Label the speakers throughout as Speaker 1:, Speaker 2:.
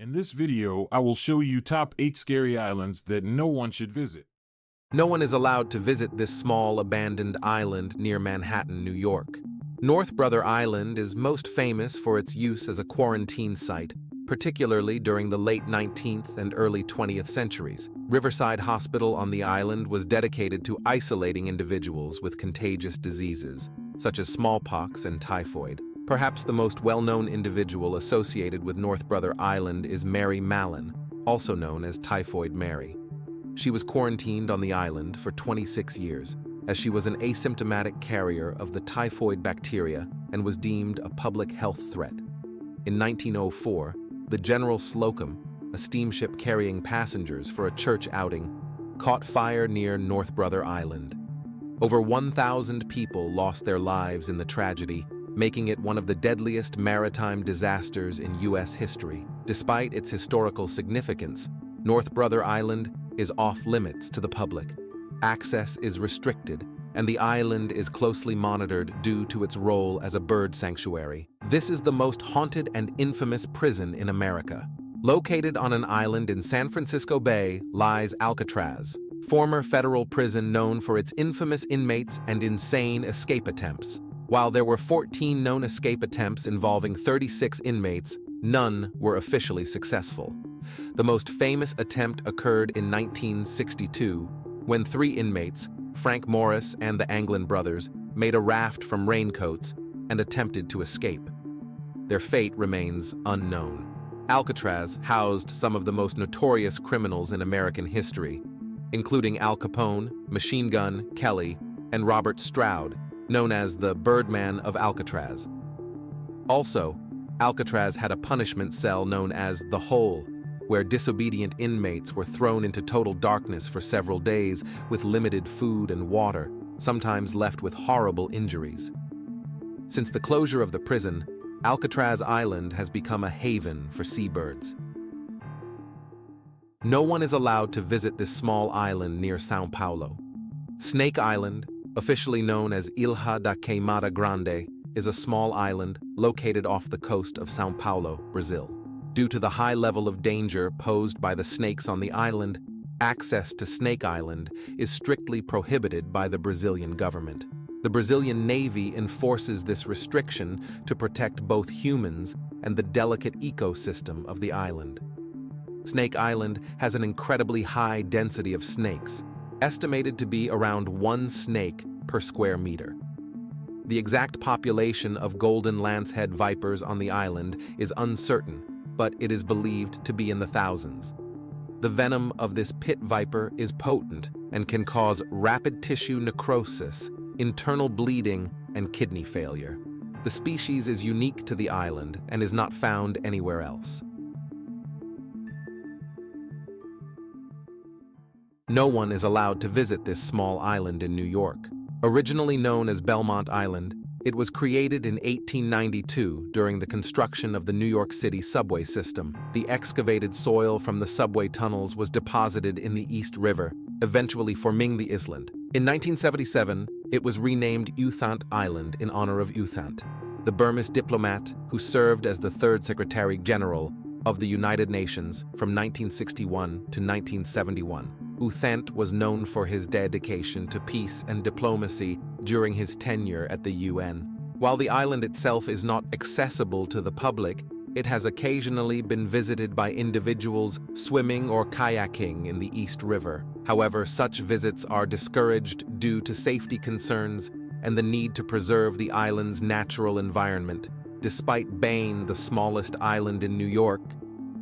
Speaker 1: In this video, I will show you top 8 scary islands that no one should visit.
Speaker 2: No one is allowed to visit this small, abandoned island near Manhattan, New York. North Brother Island is most famous for its use as a quarantine site, particularly during the late 19th and early 20th centuries. Riverside Hospital on the island was dedicated to isolating individuals with contagious diseases, such as smallpox and typhoid. Perhaps the most well-known individual associated with North Brother Island is Mary Mallon, also known as Typhoid Mary. She was quarantined on the island for 26 years, as she was an asymptomatic carrier of the typhoid bacteria and was deemed a public health threat. In 1904, the General Slocum, a steamship carrying passengers for a church outing, caught fire near North Brother Island. Over 1,000 people lost their lives in the tragedy, making it one of the deadliest maritime disasters in U.S. history. Despite its historical significance, North Brother Island is off-limits to the public. Access is restricted, and the island is closely monitored due to its role as a bird sanctuary. This is the most haunted and infamous prison in America. Located on an island in San Francisco Bay lies Alcatraz, former federal prison known for its infamous inmates and insane escape attempts. While there were 14 known escape attempts involving 36 inmates, none were officially successful. The most famous attempt occurred in 1962, when 3 inmates, Frank Morris and the Anglin brothers, made a raft from raincoats and attempted to escape. Their fate remains unknown. Alcatraz housed some of the most notorious criminals in American history, including Al Capone, Machine Gun Kelly, and Robert Stroud, known as the Birdman of Alcatraz. Also, Alcatraz had a punishment cell known as the Hole, where disobedient inmates were thrown into total darkness for several days with limited food and water, sometimes left with horrible injuries. Since the closure of the prison, Alcatraz Island has become a haven for seabirds. No one is allowed to visit this small island near São Paulo. Snake Island, officially known as Ilha da Queimada Grande, is a small island located off the coast of São Paulo, Brazil. Due to the high level of danger posed by the snakes on the island, access to Snake Island is strictly prohibited by the Brazilian government. The Brazilian Navy enforces this restriction to protect both humans and the delicate ecosystem of the island. Snake Island has an incredibly high density of snakes, estimated to be around 1 snake per square meter. The exact population of golden lancehead vipers on the island is uncertain, but it is believed to be in the thousands. The venom of this pit viper is potent and can cause rapid tissue necrosis, internal bleeding, and kidney failure. The species is unique to the island and is not found anywhere else. No one is allowed to visit this small island in New York. Originally known as Belmont Island, it was created in 1892 during the construction of the New York City subway system. The excavated soil from the subway tunnels was deposited in the East River, eventually forming the island. In 1977, it was renamed Uthant Island in honor of Uthant, the Burmese diplomat who served as the 3rd Secretary General of the United Nations from 1961 to 1971. Uthant was known for his dedication to peace and diplomacy during his tenure at the UN. While the island itself is not accessible to the public, it has occasionally been visited by individuals swimming or kayaking in the East River. However, such visits are discouraged due to safety concerns and the need to preserve the island's natural environment. Despite being the smallest island in New York,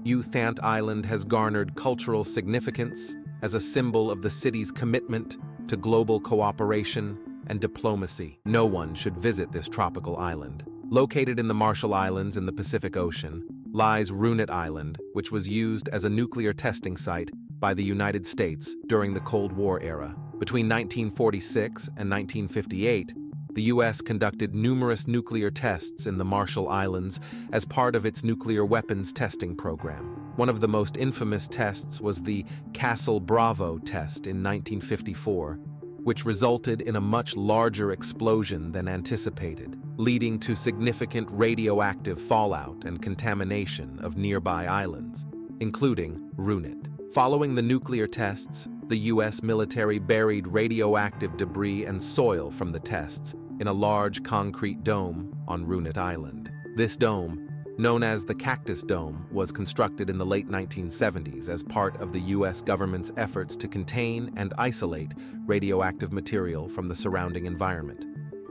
Speaker 2: Uthant Island has garnered cultural significance as a symbol of the city's commitment to global cooperation and diplomacy. No one should visit this tropical island. Located in the Marshall Islands in the Pacific Ocean, lies Rooney Island, which was used as a nuclear testing site by the United States during the Cold War era. Between 1946 and 1958, the U.S. conducted numerous nuclear tests in the Marshall Islands as part of its nuclear weapons testing program. One of the most infamous tests was the Castle Bravo test in 1954, which resulted in a much larger explosion than anticipated, leading to significant radioactive fallout and contamination of nearby islands, including Runit. Following the nuclear tests, the U.S. military buried radioactive debris and soil from the tests in a large concrete dome on Runit Island. This dome, known as the Cactus Dome, was constructed in the late 1970s as part of the U.S. government's efforts to contain and isolate radioactive material from the surrounding environment.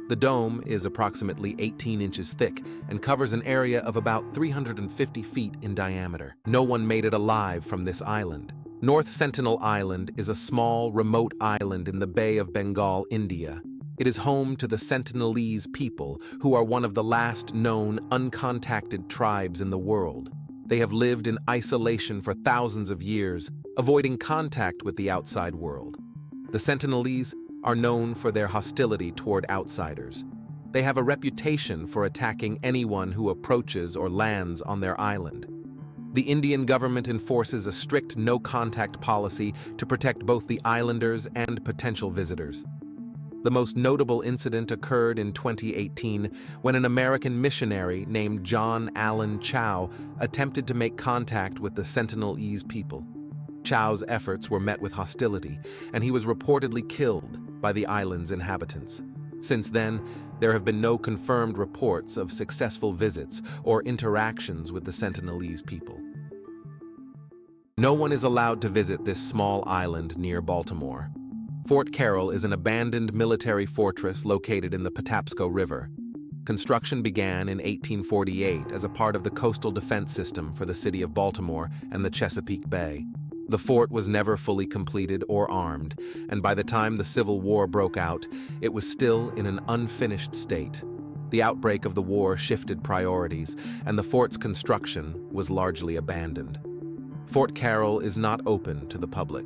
Speaker 2: The dome is approximately 18 inches thick and covers an area of about 350 feet in diameter. No one made it alive from this island. North Sentinel Island is a small, remote island in the Bay of Bengal, India. It is home to the Sentinelese people, who are one of the last known uncontacted tribes in the world. They have lived in isolation for thousands of years, avoiding contact with the outside world. The Sentinelese are known for their hostility toward outsiders. They have a reputation for attacking anyone who approaches or lands on their island. The Indian government enforces a strict no-contact policy to protect both the islanders and potential visitors. The most notable incident occurred in 2018 when an American missionary named John Allen Chau attempted to make contact with the Sentinelese people. Chau's efforts were met with hostility, and he was reportedly killed by the island's inhabitants. Since then, there have been no confirmed reports of successful visits or interactions with the Sentinelese people. No one is allowed to visit this small island near Baltimore. Fort Carroll is an abandoned military fortress located in the Patapsco River. Construction began in 1848 as a part of the coastal defense system for the city of Baltimore and the Chesapeake Bay. The fort was never fully completed or armed, and by the time the Civil War broke out, it was still in an unfinished state. The outbreak of the war shifted priorities, and the fort's construction was largely abandoned. Fort Carroll is not open to the public,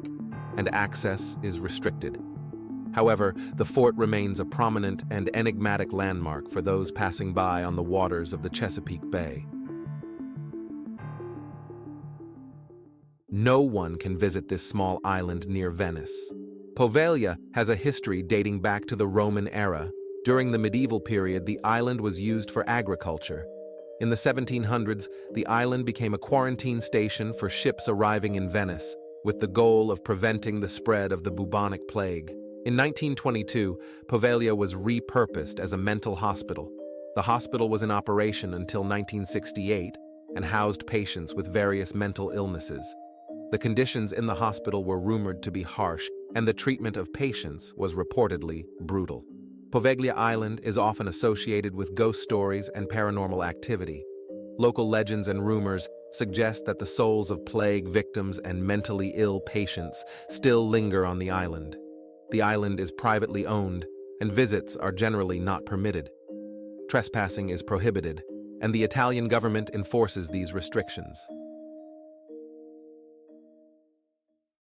Speaker 2: and access is restricted. However, the fort remains a prominent and enigmatic landmark for those passing by on the waters of the Chesapeake Bay. No one can visit this small island near Venice. Poveglia has a history dating back to the Roman era. During the medieval period, the island was used for agriculture. In the 1700s, the island became a quarantine station for ships arriving in Venice, with the goal of preventing the spread of the bubonic plague. In 1922, Poveglia was repurposed as a mental hospital. The hospital was in operation until 1968 and housed patients with various mental illnesses. The conditions in the hospital were rumored to be harsh, and the treatment of patients was reportedly brutal. Poveglia Island is often associated with ghost stories and paranormal activity. Local legends and rumors suggest that the souls of plague victims and mentally ill patients still linger on the island. The island is privately owned, and visits are generally not permitted. Trespassing is prohibited, and the Italian government enforces these restrictions.